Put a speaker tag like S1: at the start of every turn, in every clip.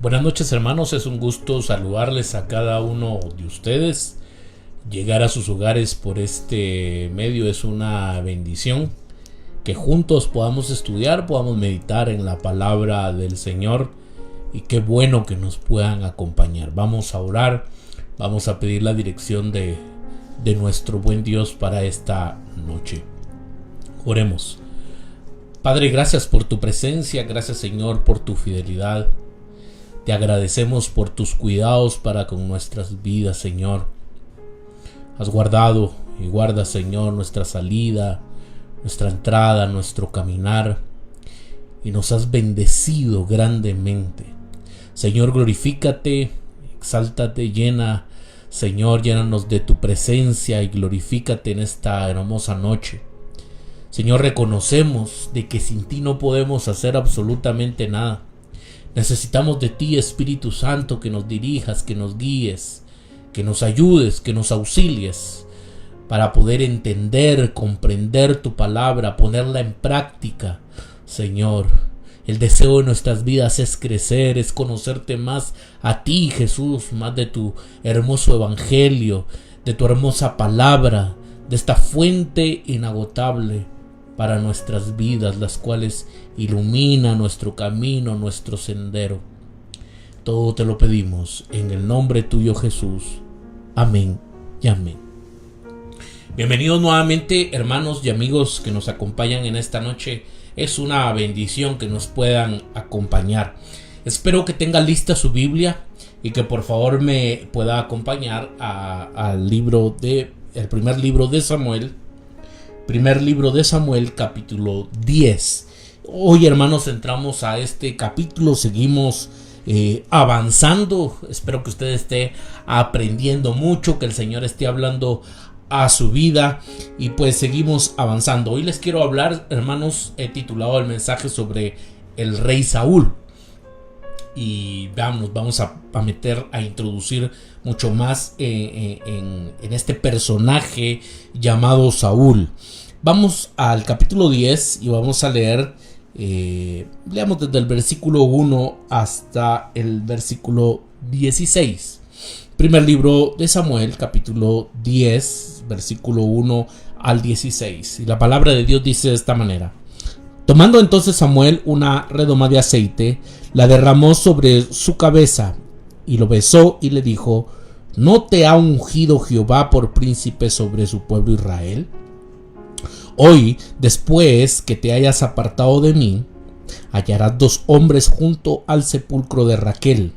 S1: Buenas noches, hermanos, es un gusto saludarles a cada uno de ustedes. Llegar a sus hogares por este medio es una bendición. Que juntos podamos estudiar, podamos meditar en la palabra del Señor, y qué bueno que nos puedan acompañar. Vamos a orar, vamos a pedir la dirección de nuestro buen Dios para esta noche. Oremos. Padre, gracias por tu presencia, gracias Señor por tu fidelidad. Te agradecemos por tus cuidados para con nuestras vidas, Señor. Has guardado y guardas, Señor, nuestra salida, nuestra entrada, nuestro caminar, y nos has bendecido grandemente. Señor, glorifícate, exáltate, Señor, llénanos de tu presencia y glorifícate en esta hermosa noche. Señor, reconocemos de que sin ti no podemos hacer absolutamente nada. Necesitamos de ti, Espíritu Santo, que nos dirijas, que nos guíes, que nos ayudes, que nos auxilies para poder entender, comprender tu palabra, ponerla en práctica. Señor, el deseo de nuestras vidas es crecer, es conocerte más a ti, Jesús, más de tu hermoso evangelio, de tu hermosa palabra, de esta fuente inagotable para nuestras vidas, las cuales ilumina nuestro camino, nuestro sendero. Todo te lo pedimos en el nombre tuyo, Jesús. Amén y amén. Bienvenidos nuevamente, hermanos y amigos que nos acompañan en esta noche. Es una bendición que nos puedan acompañar. Espero que tenga lista su Biblia y que por favor me pueda acompañar al libro el primer libro de Samuel. Primer libro de Samuel, capítulo 10. Hoy, hermanos, entramos a este capítulo, seguimos avanzando. Espero que usted esté aprendiendo mucho, que el Señor esté hablando a su vida, y pues seguimos avanzando. Hoy les quiero hablar, hermanos, he titulado el mensaje sobre el rey Saúl. Y vamos a introducir mucho más en este personaje llamado Saúl. Vamos al capítulo 10 y vamos a leer, leamos desde el versículo 1 hasta el versículo 16. Primer libro de Samuel, capítulo 10, versículo 1 al 16. Y la palabra de Dios dice de esta manera: Tomando entonces Samuel una redoma de aceite, la derramó sobre su cabeza, y lo besó y le dijo: ¿No te ha ungido Jehová por príncipe sobre su pueblo Israel? Hoy, después que te hayas apartado de mí, hallarás 2 hombres junto al sepulcro de Raquel,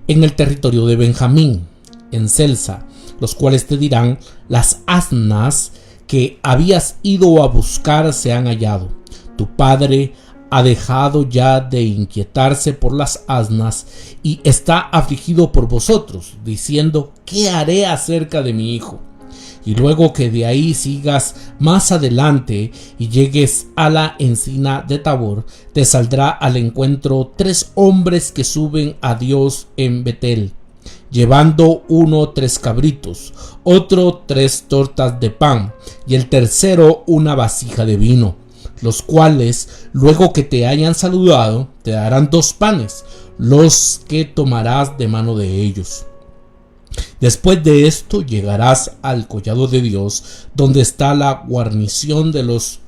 S1: en el territorio de Benjamín, en Celsa, los cuales te dirán: las asnas que habías ido a buscar se han hallado. Tu padre ha dejado ya de inquietarse por las asnas y está afligido por vosotros, diciendo: ¿qué haré acerca de mi hijo? Y luego que de ahí sigas más adelante y llegues a la encina de Tabor, te saldrá al encuentro 3 hombres que suben a Dios en Betel, llevando uno 3 cabritos, otro 3 tortas de pan, y el tercero una vasija de vino, los cuales, luego que te hayan saludado, te darán 2 panes, los que tomarás de mano de ellos. Después de esto llegarás al collado de Dios, donde está la guarnición de los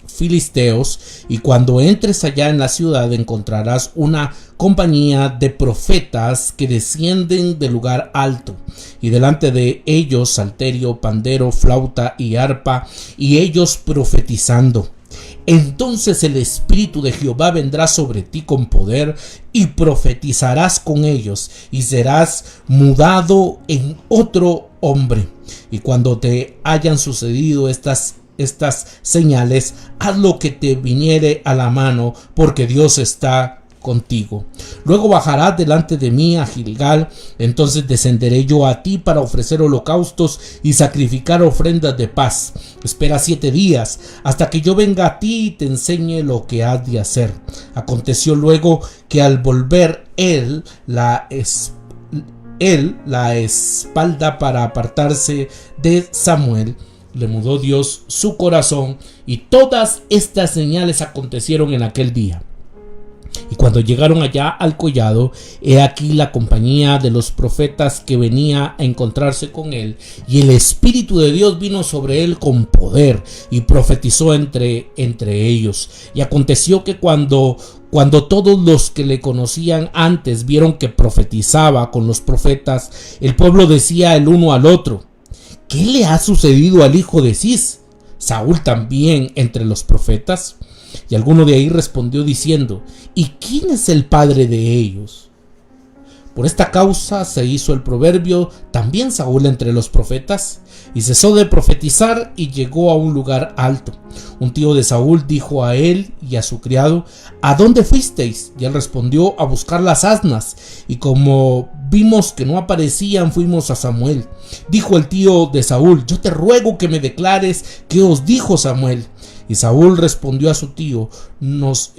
S1: filisteos, y cuando entres allá en la ciudad encontrarás una compañía de profetas que descienden del lugar alto, y delante de ellos salterio, pandero, flauta y arpa, y ellos profetizando. Entonces el Espíritu de Jehová vendrá sobre ti con poder, y profetizarás con ellos, y serás mudado en otro hombre. Y cuando te hayan sucedido estas señales, haz lo que te viniere a la mano, porque Dios está contigo. Luego bajarás delante de mí a Gilgal, entonces descenderé yo a ti para ofrecer holocaustos y sacrificar ofrendas de paz. Espera 7 días hasta que yo venga a ti y te enseñe lo que has de hacer. Aconteció luego que al volver él la espalda para apartarse de Samuel, le mudó Dios su corazón, y todas estas señales acontecieron en aquel día. Y cuando llegaron allá al collado, he aquí la compañía de los profetas que venía a encontrarse con él, y el Espíritu de Dios vino sobre él con poder, y profetizó entre ellos. Y aconteció que cuando todos los que le conocían antes vieron que profetizaba con los profetas, el pueblo decía el uno al otro: ¿qué le ha sucedido al hijo de Cis? ¿Saúl también entre los profetas? Y alguno de ahí respondió diciendo: ¿y quién es el padre de ellos? Por esta causa se hizo el proverbio: también Saúl entre los profetas. Y cesó de profetizar y llegó a un lugar alto. Un tío de Saúl dijo a él y a su criado: ¿a dónde fuisteis? Y él respondió: a buscar las asnas. Y como vimos que no aparecían, fuimos a Samuel. Dijo el tío de Saúl: yo te ruego que me declares qué os dijo Samuel. Y Saúl respondió a su tío: nos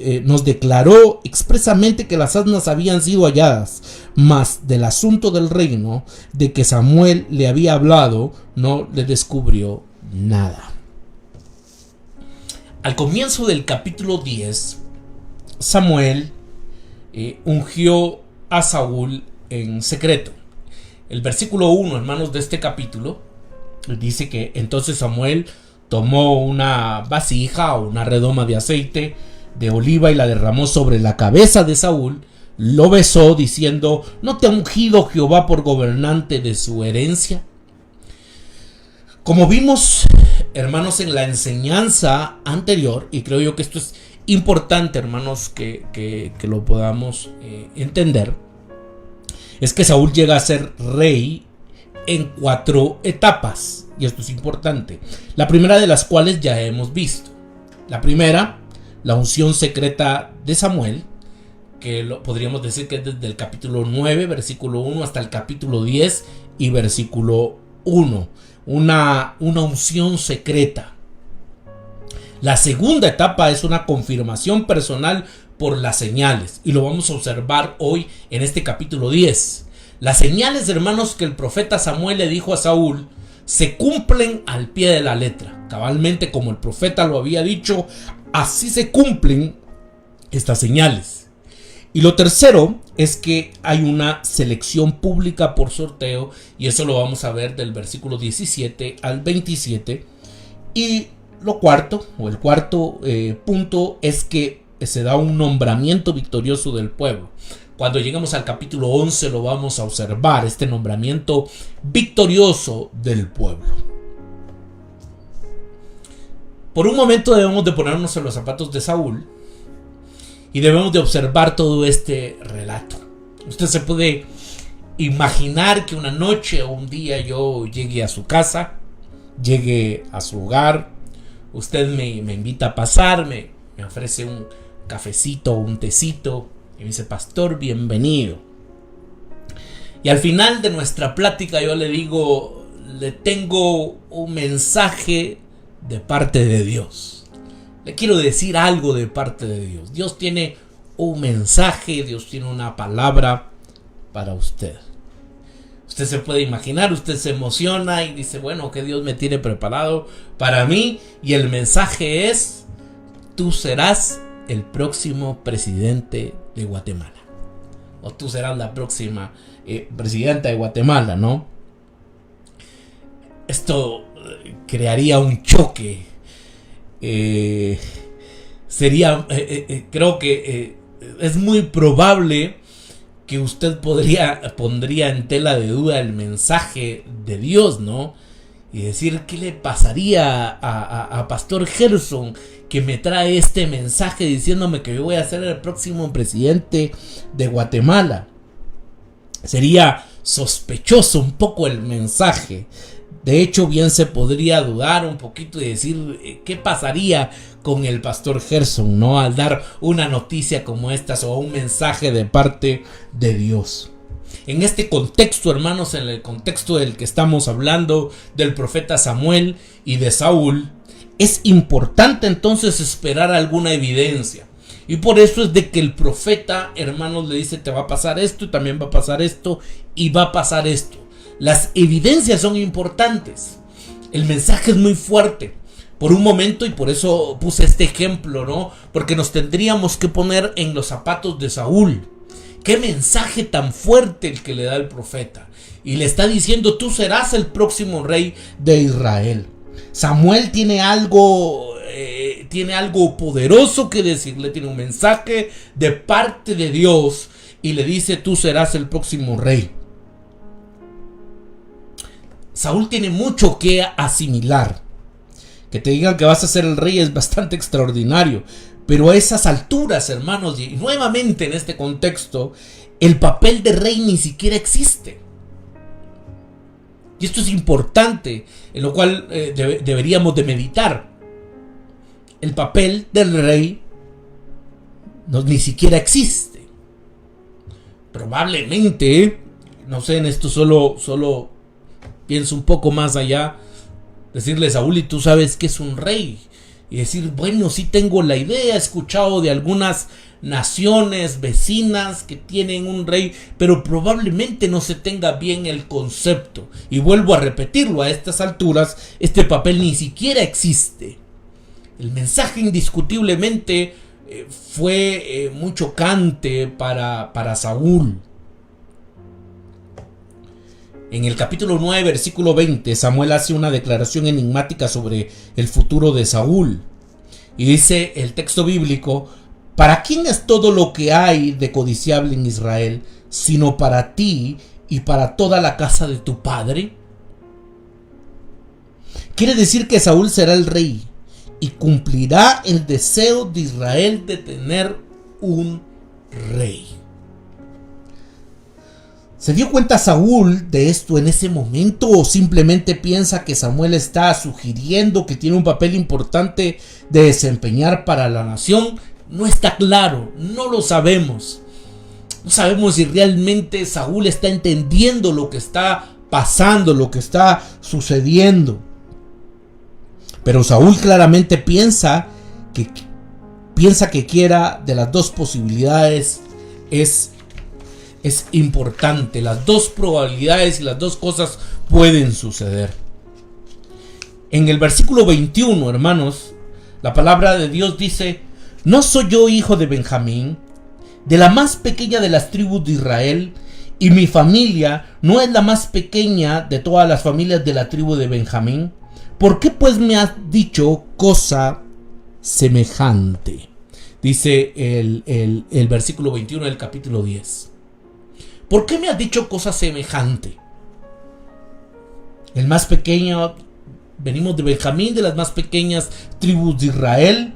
S1: declaró expresamente que las asnas habían sido halladas, mas del asunto del reino de que Samuel le había hablado no le descubrió nada. Al comienzo del capítulo 10, Samuel ungió a Saúl en secreto. El versículo 1, hermanos, de este capítulo dice que entonces Samuel tomó una vasija o una redoma de aceite de oliva y la derramó sobre la cabeza de Saúl, lo besó diciendo: ¿no te ha ungido Jehová por gobernante de su herencia? Como vimos, hermanos, en la enseñanza anterior, y creo yo que esto es importante, hermanos, que lo podamos entender, es que Saúl llega a ser rey en 4 etapas. Y esto es importante. La primera de las cuales ya hemos visto. La primera, la unción secreta de Samuel, que podríamos decir que es desde el capítulo 9, versículo 1, hasta el capítulo 10 y versículo 1. Una unción secreta. La segunda etapa es una confirmación personal por las señales. Y lo vamos a observar hoy en este capítulo 10. Las señales, hermanos, que el profeta Samuel le dijo a Saúl se cumplen al pie de la letra. Cabalmente como el profeta lo había dicho, así se cumplen estas señales. Y lo tercero es que hay una selección pública por sorteo, y eso lo vamos a ver del versículo 17 al 27. Y lo cuarto, o el cuarto punto, es que se da un nombramiento victorioso del pueblo. Cuando lleguemos al capítulo 11 lo vamos a observar, este nombramiento victorioso del pueblo. Por un momento debemos de ponernos en los zapatos de Saúl y debemos de observar todo este relato. Usted se puede imaginar que una noche o un día yo llegue a su casa, llegue a su hogar, usted me invita a pasar, me ofrece un cafecito o un tecito, y me dice: pastor, bienvenido. Y al final de nuestra plática yo le digo: le tengo un mensaje de parte de Dios. Le quiero decir algo de parte de Dios. Dios tiene un mensaje, Dios tiene una palabra para usted. Usted se puede imaginar, usted se emociona y dice: bueno, ¿qué Dios me tiene preparado para mí? Y el mensaje es: tú serás el próximo presidente de Guatemala, o tú serás la próxima presidenta de Guatemala, ¿no? Esto crearía un choque. Creo que es muy probable que usted pondría en tela de duda el mensaje de Dios, ¿no? Y decir: ¿qué le pasaría a Pastor Gerson, que me trae este mensaje diciéndome que yo voy a ser el próximo presidente de Guatemala? Sería sospechoso un poco el mensaje. De hecho, bien se podría dudar un poquito y decir: ¿qué pasaría con el Pastor Gerson, ¿no?, al dar una noticia como esta o un mensaje de parte de Dios? En este contexto, hermanos, en el contexto del que estamos hablando, del profeta Samuel y de Saúl, es importante entonces esperar alguna evidencia. Y por eso es de que el profeta, hermanos, le dice: te va a pasar esto, y también va a pasar esto, y va a pasar esto. Las evidencias son importantes. El mensaje es muy fuerte. Por un momento, y por eso puse este ejemplo, ¿no? Porque nos tendríamos que poner en los zapatos de Saúl. Qué mensaje tan fuerte el que le da el profeta. Y le está diciendo: tú serás el próximo rey de Israel. Samuel tiene algo poderoso que decirle, tiene un mensaje de parte de Dios y le dice: tú serás el próximo rey. Saúl tiene mucho que asimilar. Que te digan que vas a ser el rey es bastante extraordinario, pero a esas alturas, hermanos, y nuevamente en este contexto, el papel de rey ni siquiera existe. Y esto es importante, en lo cual deberíamos de meditar. El papel del rey ni siquiera existe. Probablemente, no sé, en esto solo pienso un poco más allá. Decirle a Saúl: y tú sabes que es un rey. Y decir: bueno, sí tengo la idea, he escuchado de algunas naciones vecinas que tienen un rey, pero probablemente no se tenga bien el concepto. Y vuelvo a repetirlo, a estas alturas este papel ni siquiera existe. El mensaje indiscutiblemente fue muy chocante para Saúl. En el capítulo 9, versículo 20, Samuel hace una declaración enigmática sobre el futuro de Saúl. Y dice el texto bíblico: ¿para quién es todo lo que hay de codiciable en Israel, sino para ti y para toda la casa de tu padre? Quiere decir que Saúl será el rey y cumplirá el deseo de Israel de tener un rey. ¿Se dio cuenta Saúl de esto en ese momento o simplemente piensa que Samuel está sugiriendo que tiene un papel importante de desempeñar para la nación? No está claro, no lo sabemos. No sabemos si realmente Saúl está entendiendo lo que está pasando, lo que está sucediendo. Pero Saúl claramente piensa que quiera de las dos posibilidades es importante. Las dos probabilidades y las dos cosas pueden suceder. En el versículo 21, hermanos, la palabra de Dios dice: ¿no soy yo hijo de Benjamín, de la más pequeña de las tribus de Israel? Y mi familia no es la más pequeña de todas las familias de la tribu de Benjamín. ¿Por qué pues me has dicho cosa semejante? Dice el versículo 21 del capítulo 10. ¿Por qué me has dicho cosa semejante? El más pequeño, venimos de Benjamín, de las más pequeñas tribus de Israel.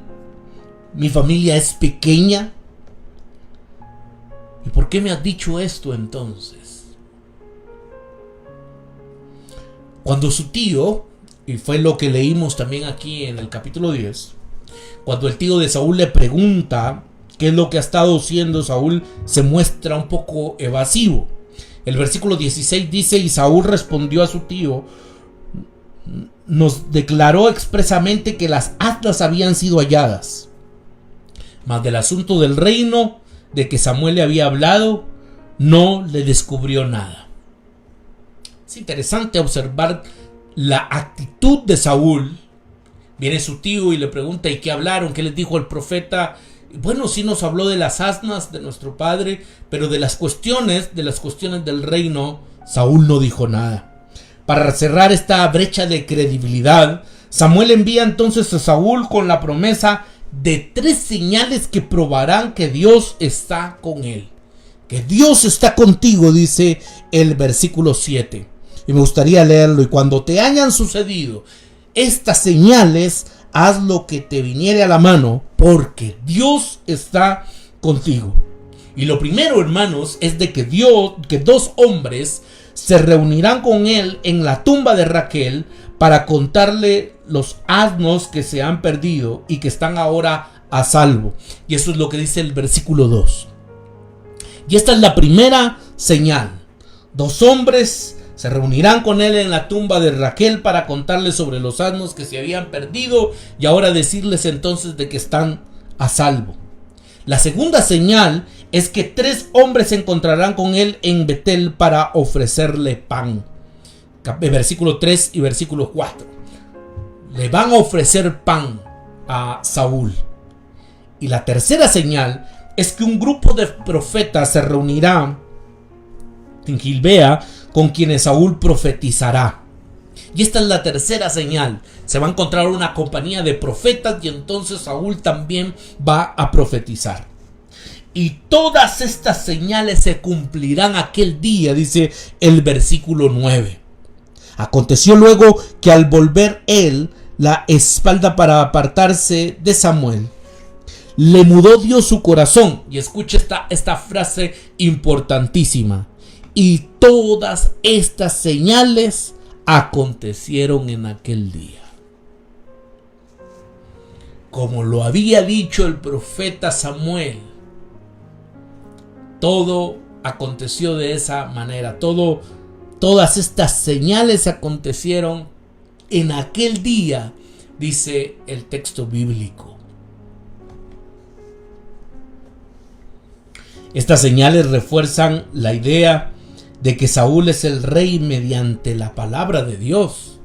S1: Mi familia es pequeña. ¿Y por qué me has dicho esto entonces? Cuando su tío, y fue lo que leímos también aquí en el capítulo 10, cuando el tío de Saúl le pregunta qué es lo que ha estado haciendo, Saúl se muestra un poco evasivo. El versículo 16 dice: y Saúl respondió a su tío, nos declaró expresamente que las asnas habían sido halladas, mas del asunto del reino de que Samuel le había hablado, no le descubrió nada. Es interesante observar la actitud de Saúl. Viene su tío y le pregunta: ¿y qué hablaron? ¿Qué les dijo el profeta? Bueno, sí nos habló de las asnas de nuestro padre, pero de las cuestiones del reino, Saúl no dijo nada. Para cerrar esta brecha de credibilidad, Samuel envía entonces a Saúl con la promesa de 3 señales que probarán que Dios está con él. Que Dios está contigo, dice el versículo 7. Y me gustaría leerlo: y cuando te hayan sucedido estas señales, haz lo que te viniere a la mano, porque Dios está contigo. Y lo primero, hermanos, es de que 2 hombres se reunirán con él en la tumba de Raquel para contarle los asnos que se han perdido y que están ahora a salvo. Y eso es lo que dice el versículo 2. Y esta es la primera señal. 2 hombres se reunirán con él en la tumba de Raquel para contarles sobre los asnos que se habían perdido y ahora decirles entonces de que están a salvo. La segunda señal es que 3 hombres se encontrarán con él en Betel para ofrecerle pan. Versículo 3 y versículo 4. le van a ofrecer pan a Saúl. Y la tercera señal es que un grupo de profetas se reunirá en Gilbea con quienes Saúl profetizará. Y esta es la tercera señal. Se va a encontrar una compañía de profetas y entonces Saúl también va a profetizar. Y todas estas señales se cumplirán aquel día, dice el versículo 9. Aconteció luego que al volver él la espalda para apartarse de Samuel, le mudó Dios su corazón. Y escucha esta frase importantísima. Y todas estas señales acontecieron en aquel día. Como lo había dicho el profeta Samuel, todo aconteció de esa manera. Todas estas señales acontecieron en aquel día, dice el texto bíblico. Estas señales refuerzan la idea de que Saúl es el rey mediante la palabra de Dios.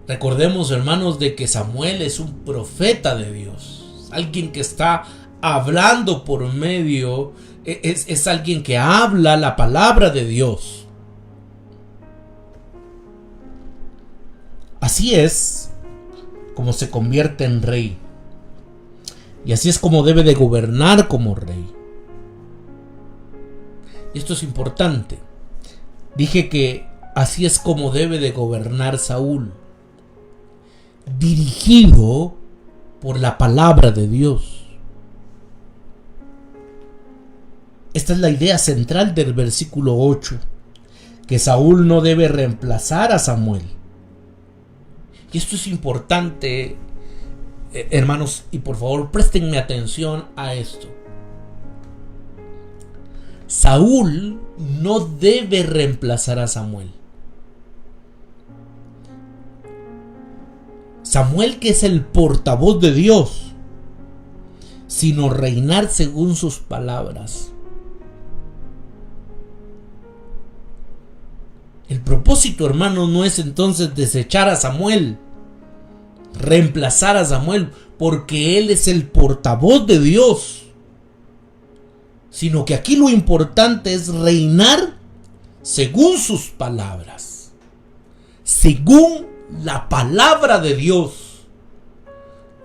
S1: Recordemos, hermanos, de que Samuel es un profeta de Dios, alguien que está hablando por medio, es alguien que habla la palabra de Dios. Así es como se convierte en rey. Y así es como debe de gobernar como rey. Y esto es importante. Dije que así es como debe de gobernar Saúl, dirigido por la palabra de Dios. Esta es la idea central del versículo 8, que Saúl no debe reemplazar a Samuel. Y esto es importante, hermanos, y por favor préstenme atención a esto. Saúl no debe reemplazar a Samuel. Samuel, que es el portavoz de Dios, sino reinar según sus palabras. El propósito, hermano, no es entonces desechar a Samuel, reemplazar a Samuel, porque él es el portavoz de Dios, sino que aquí lo importante es reinar según sus palabras, según la palabra de Dios.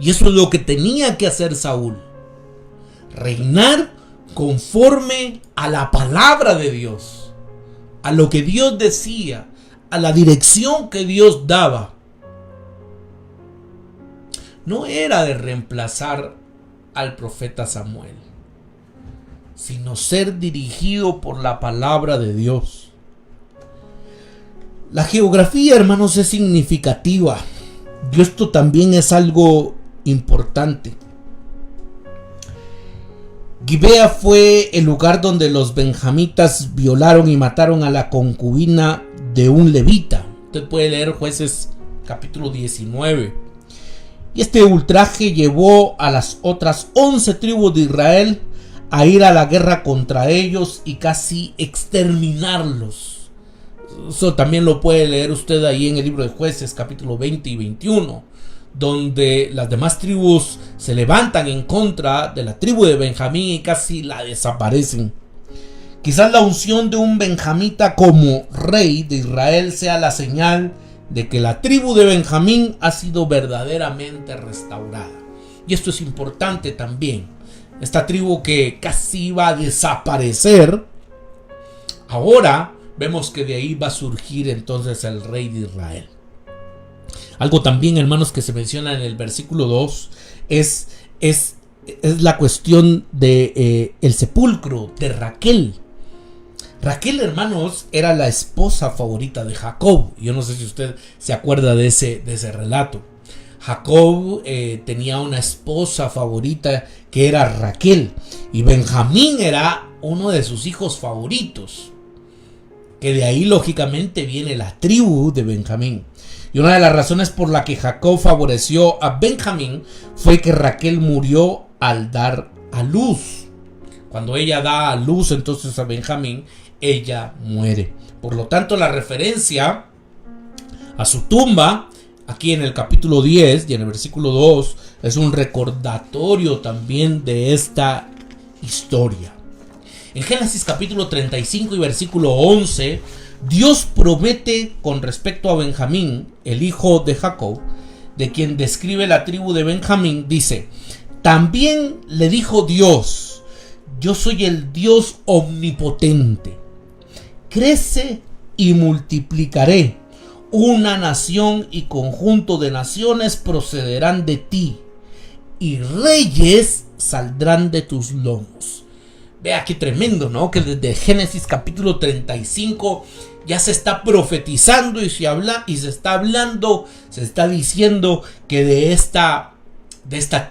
S1: Y eso es lo que tenía que hacer Saúl, reinar conforme a la palabra de Dios, a lo que Dios decía, a la dirección que Dios daba. No era de reemplazar al profeta Samuel, sino ser dirigido por la palabra de Dios. La geografía, hermanos, es significativa, y esto también es algo importante. Gibea fue el lugar donde los benjamitas violaron y mataron a la concubina de un levita. Usted puede leer Jueces capítulo 19. Y este ultraje llevó a las otras 11 tribus de Israel a ir a la guerra contra ellos y casi exterminarlos. Eso también lo puede leer usted ahí en el libro de Jueces capítulo 20 y 21, donde las demás tribus se levantan en contra de la tribu de Benjamín y casi la desaparecen. Quizás la unción de un benjamita como rey de Israel sea la señal de que la tribu de Benjamín ha sido verdaderamente restaurada. Y esto es importante también. Esta tribu que casi iba a desaparecer, ahora vemos que de ahí va a surgir entonces el rey de Israel. Algo también, hermanos, que se menciona en el versículo 2 es la cuestión de el sepulcro de Raquel. Raquel, hermanos, era la esposa favorita de Jacob. Yo no sé si usted se acuerda de ese relato. Jacob tenía una esposa favorita que era Raquel, y Benjamín era uno de sus hijos favoritos, que de ahí lógicamente viene la tribu de Benjamín. Y una de las razones por la que Jacob favoreció a Benjamín fue que Raquel murió al dar a luz. Cuando ella da a luz entonces a Benjamín, ella muere. Por lo tanto, la referencia a su tumba. Aquí en el capítulo 10 y en el versículo 2 es un recordatorio también de esta historia. En Génesis capítulo 35 y versículo 11, Dios promete con respecto a Benjamín, el hijo de Jacob, de quien describe la tribu de Benjamín, dice: también le dijo Dios: yo soy el Dios omnipotente, crece y multiplicaré. Una nación y conjunto de naciones procederán de ti, y reyes saldrán de tus lomos. Vea qué tremendo, ¿no? Que desde Génesis capítulo 35 ya se está profetizando y se está diciendo que de esta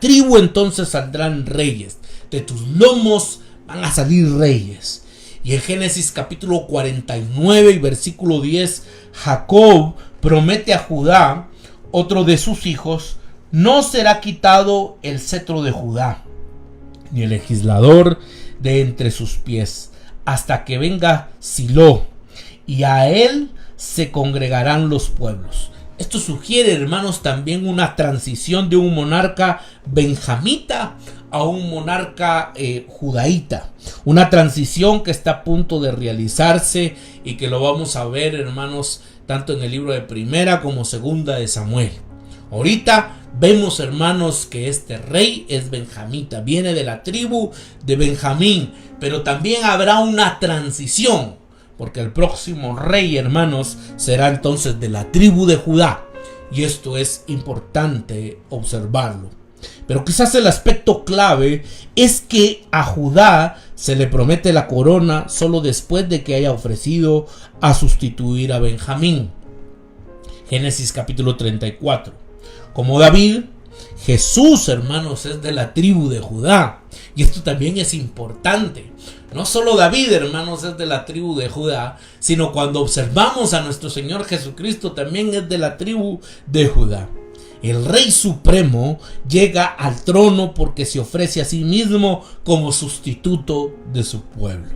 S1: tribu entonces saldrán reyes. De tus lomos van a salir reyes. Y en Génesis capítulo 49 y versículo 10, Jacob promete a Judá, otro de sus hijos: no será quitado el cetro de Judá, ni el legislador de entre sus pies, hasta que venga Silo, y a él se congregarán los pueblos. Esto sugiere, hermanos, también una transición de un monarca benjamita a un monarca judaíta. Una transición que está a punto de realizarse y que lo vamos a ver, hermanos, tanto en el libro de Primera como Segunda de Samuel. Ahorita vemos, hermanos, que este rey es benjamita, viene de la tribu de Benjamín, pero también habrá una transición, porque el próximo rey, hermanos, será entonces de la tribu de Judá, y esto es importante observarlo. Pero quizás el aspecto clave es que a Judá se le promete la corona solo después de que haya ofrecido a sustituir a Benjamín. Génesis capítulo 34. Como David, Jesús, hermanos, es de la tribu de Judá. Y esto también es importante. No solo David, hermanos, es de la tribu de Judá, sino cuando observamos a nuestro Señor Jesucristo, también es de la tribu de Judá. El Rey Supremo llega al trono porque se ofrece a sí mismo como sustituto de su pueblo.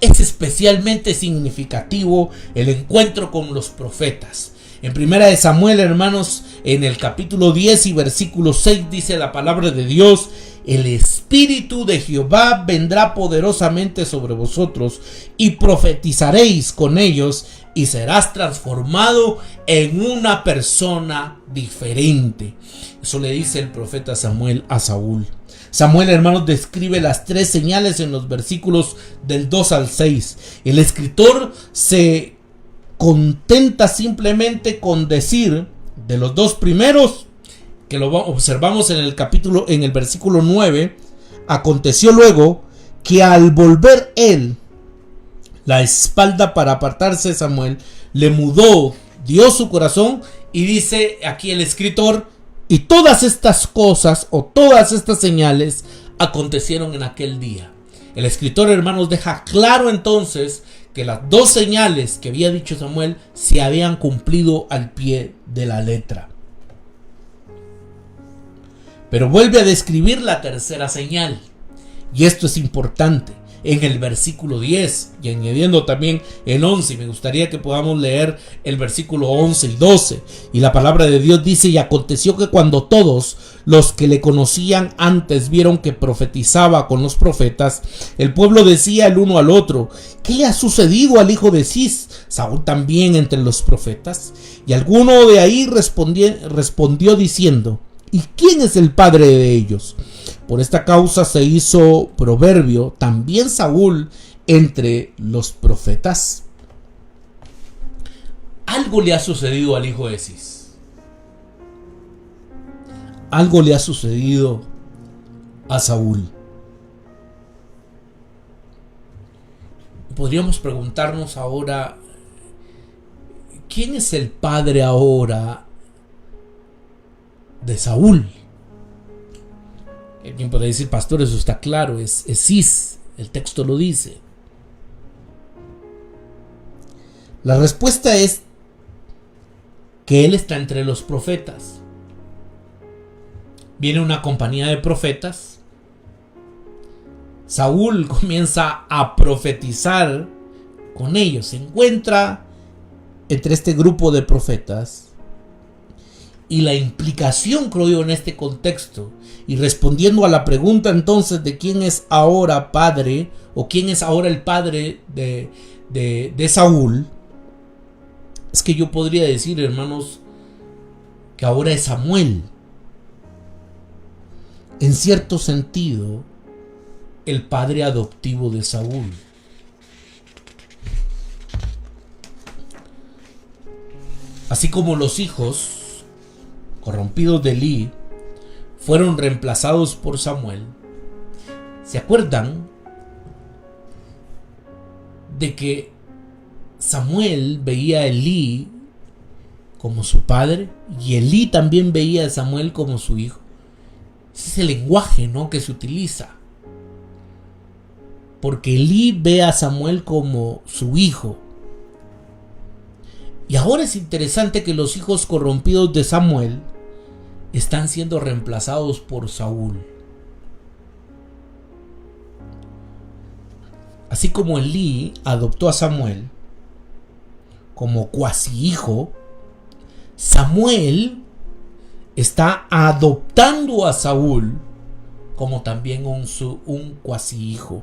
S1: Es especialmente significativo el encuentro con los profetas. En Primera de Samuel, hermanos, en el capítulo 10 y versículo 6 dice la palabra de Dios: el Espíritu de Jehová vendrá poderosamente sobre vosotros y profetizaréis con ellos y serás transformado en una persona diferente. Eso le dice el profeta Samuel a Saúl. Samuel, hermanos, describe las 3 señales en los versículos del 2 al 6. El escritor se contenta simplemente con decir de los 2 primeros, que lo observamos en el versículo 9. Aconteció luego que al volver él la espalda para apartarse de Samuel, le mudó, dio su corazón, y dice aquí el escritor: y todas estas cosas o todas estas señales acontecieron en aquel día. El escritor, hermanos, deja claro entonces que las 2 señales que había dicho Samuel se habían cumplido al pie de la letra. Pero vuelve a describir la tercera señal, y esto es importante. En el versículo 10 y añadiendo también el 11, y me gustaría que podamos leer el versículo 11 y 12. Y la palabra de Dios dice: y aconteció que cuando todos los que le conocían antes vieron que profetizaba con los profetas, el pueblo decía el uno al otro: ¿qué le ha sucedido al hijo de Cis? ¿Saúl también entre los profetas? Y alguno de ahí respondió diciendo: ¿y quién es el padre de ellos? Por esta causa se hizo proverbio también Saúl entre los profetas. Algo le ha sucedido al hijo de Cis. Algo le ha sucedido a Saúl. Podríamos preguntarnos ahora: ¿quién es el padre ahora de Saúl? Alguien puede decir: pastor, eso está claro, es Cis, el texto lo dice. La respuesta es que él está entre los profetas. Viene una compañía de profetas. Saúl comienza a profetizar con ellos. Se encuentra entre este grupo de profetas y la implicación, creo yo, en este contexto, y respondiendo a la pregunta entonces de quién es ahora padre o quién es ahora el padre de Saúl, es que yo podría decir, hermanos, que ahora es Samuel. En cierto sentido, el padre adoptivo de Saúl. Así como los hijos corrompidos de Elí fueron reemplazados por Samuel, ¿se acuerdan de que Samuel veía a Elí como su padre y Elí también veía a Samuel como su hijo? Ese es el lenguaje, ¿no?, que se utiliza. Porque Elí ve a Samuel como su hijo. Y ahora es interesante que los hijos corrompidos de Samuel están siendo reemplazados por Saúl. Así como Elí adoptó a Samuel como cuasi hijo, Samuel está adoptando a Saúl como también un cuasi hijo.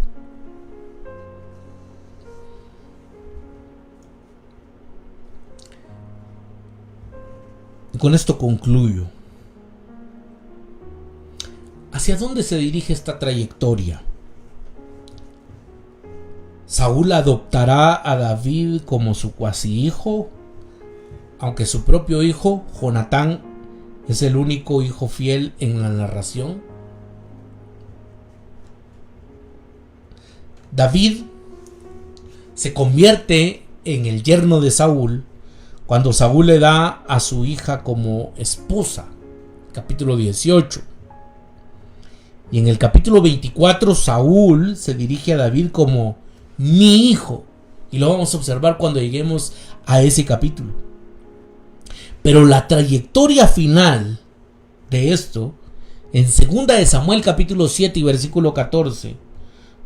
S1: Y con esto concluyo. ¿Hacia dónde se dirige esta trayectoria? ¿Saúl adoptará a David como su cuasi hijo, aunque su propio hijo, Jonatán, es el único hijo fiel en la narración? David se convierte en el yerno de Saúl cuando Saúl le da a su hija como esposa, capítulo 18. Y en el capítulo 24 Saúl se dirige a David como mi hijo, y lo vamos a observar cuando lleguemos a ese capítulo. Pero la trayectoria final de esto, en 2 de Samuel capítulo 7 y versículo 14,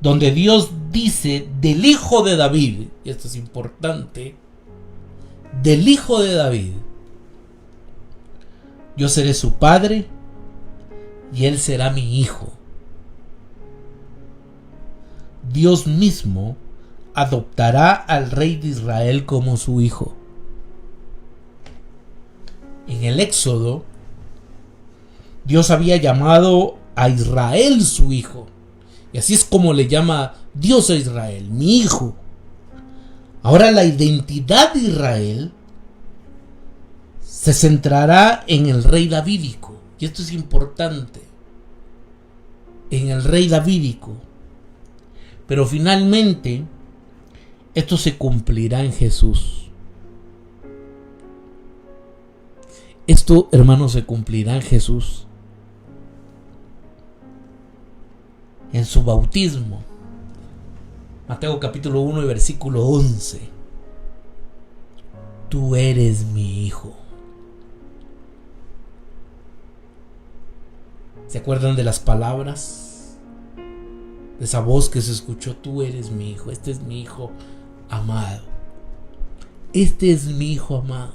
S1: donde Dios dice del hijo de David, y esto es importante, del hijo de David: yo seré su padre y él será mi hijo. Dios mismo adoptará al rey de Israel como su hijo. En el Éxodo, Dios había llamado a Israel su hijo, y así es como le llama Dios a Israel, mi hijo. Ahora la identidad de Israel se centrará en el rey davídico, y esto es importante, en el rey davídico. Pero finalmente esto se cumplirá en Jesús. Esto, hermanos, se cumplirá en Jesús, en su bautismo. Mateo capítulo 1 y versículo 11. Tú eres mi hijo. ¿Se acuerdan de las palabras? De esa voz que se escuchó: tú eres mi hijo, este es mi hijo amado. Este es mi hijo amado.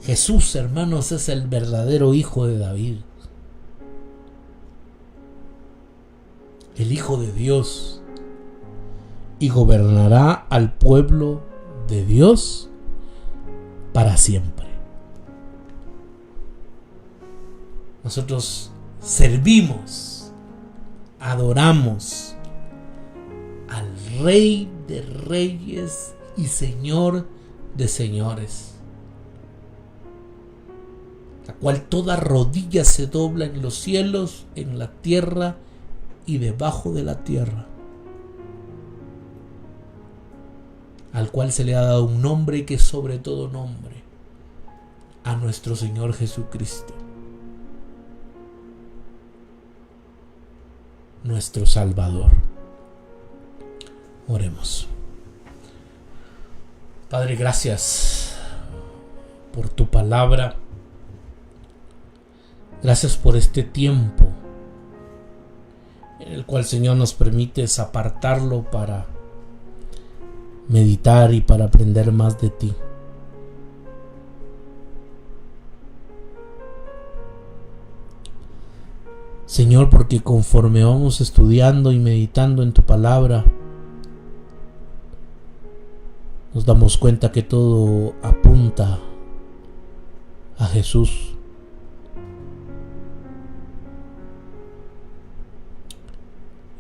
S1: Jesús, hermanos, es el verdadero hijo de David. El hijo de Dios. Y gobernará al pueblo de Dios para siempre. Nosotros servimos, adoramos al Rey de Reyes y Señor de Señores, a cual toda rodilla se dobla en los cielos, en la tierra y debajo de la tierra, al cual se le ha dado un nombre que es sobre todo nombre, a nuestro Señor Jesucristo, nuestro Salvador. Oremos. Padre, gracias por tu palabra. Gracias por este tiempo en el cual, Señor, nos permites apartarlo para meditar y para aprender más de ti. Señor, porque conforme vamos estudiando y meditando en tu palabra, nos damos cuenta que todo apunta a Jesús.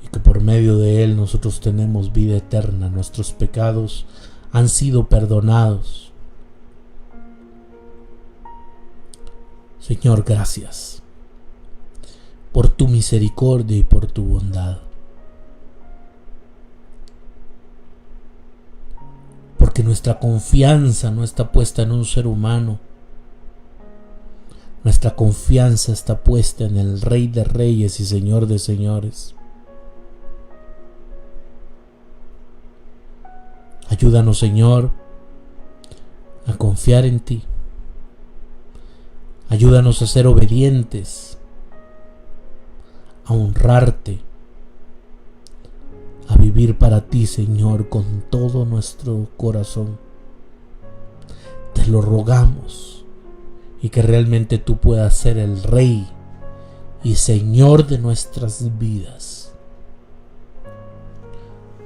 S1: Y que por medio de Él nosotros tenemos vida eterna. Nuestros pecados han sido perdonados. Señor, gracias por tu misericordia y por tu bondad. Porque nuestra confianza no está puesta en un ser humano. Nuestra confianza está puesta en el Rey de Reyes y Señor de Señores. Ayúdanos, Señor, a confiar en ti. Ayúdanos a ser obedientes, a honrarte, a vivir para ti, Señor, con todo nuestro corazón. Te lo rogamos, y que realmente tú puedas ser el Rey y Señor de nuestras vidas.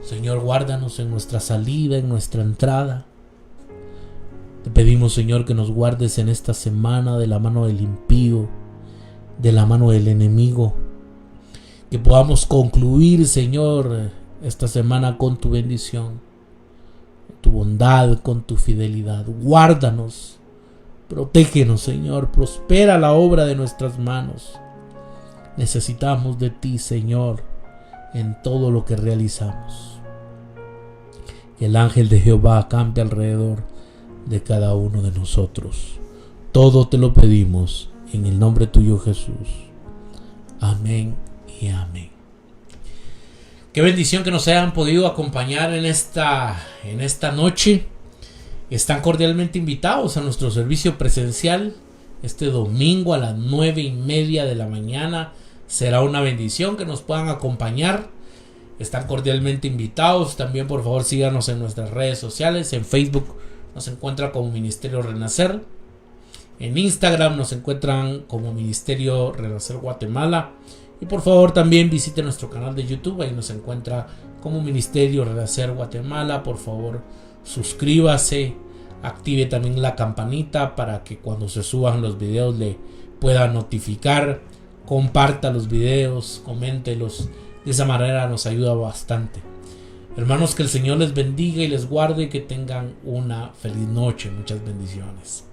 S1: Señor, guárdanos en nuestra salida, en nuestra entrada. Te pedimos, Señor, que nos guardes en esta semana de la mano del impío, de la mano del enemigo. Que podamos concluir, Señor, esta semana con tu bendición, tu bondad, con tu fidelidad. Guárdanos, protégenos, Señor, prospera la obra de nuestras manos. Necesitamos de ti, Señor, en todo lo que realizamos. Que el ángel de Jehová acampe alrededor de cada uno de nosotros. Todo te lo pedimos en el nombre tuyo, Jesús. Amén y amén. Qué bendición que nos hayan podido acompañar en esta noche. Están cordialmente invitados a nuestro servicio presencial este domingo a las 9:30 de la mañana. Será una bendición que nos puedan acompañar. Están cordialmente invitados. También, por favor, síganos en nuestras redes sociales. En Facebook nos encuentran como Ministerio Renacer. En Instagram nos encuentran como Ministerio Renacer Guatemala. Y por favor también visite nuestro canal de YouTube. Ahí nos encuentra como Ministerio Renacer Guatemala. Por favor, suscríbase. Active también la campanita para que cuando se suban los videos le pueda notificar. Comparta los videos, coméntelos. De esa manera nos ayuda bastante. Hermanos, que el Señor les bendiga y les guarde y que tengan una feliz noche. Muchas bendiciones.